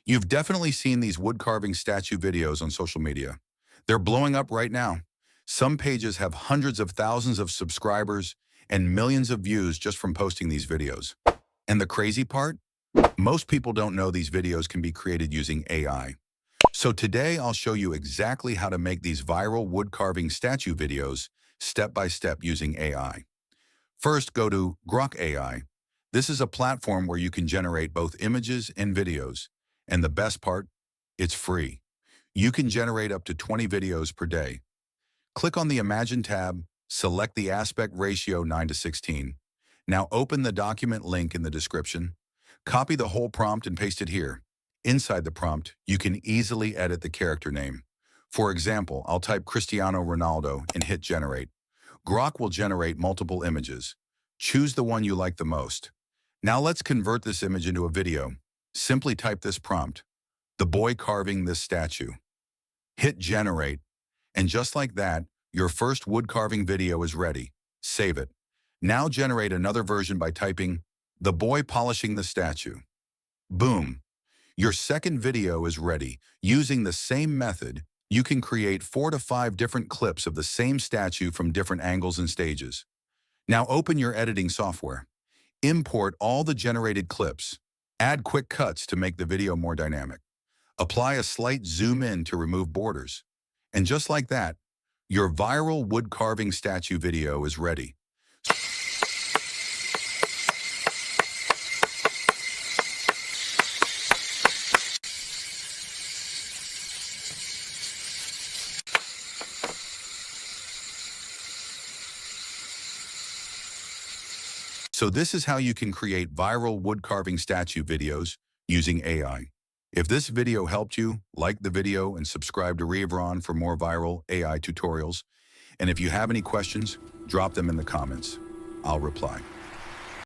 You've definitely seen these wood carving statue videos on social media. They're blowing up right now. Some pages have hundreds of thousands of subscribers and millions of views just from posting these videos. And the crazy part? Most people don't know these videos can be created using AI. So today I'll show you exactly how to make these viral wood carving statue videos step by step using AI. First, go to Grok AI. This is a platform where you can generate both images and videos. And the best part, it's free. You can generate up to 20 videos per day. Click on the Imagine tab, select the aspect ratio 9:16. Now open the document link in the description. Copy the whole prompt and paste it here. Inside the prompt, you can easily edit the character name. For example, I'll type Cristiano Ronaldo and hit generate. Grok will generate multiple images. Choose the one you like the most. Now let's convert this image into a video. Simply type this prompt, the boy carving this statue. Hit generate, and just like that, your first wood carving video is ready. Save it. Now generate another version by typing, the boy polishing the statue. Boom. Your second video is ready. Using the same method, you can create 4 to 5 different clips of the same statue from different angles and stages. Now open your editing software. Import all the generated clips. Add quick cuts to make the video more dynamic. Apply a slight zoom in to remove borders. And just like that, your viral wood carving statue video is ready. So this is how you can create viral wood carving statue videos using AI. If this video helped you, like the video and subscribe to Revron for more viral AI tutorials. And if you have any questions, drop them in the comments. I'll reply.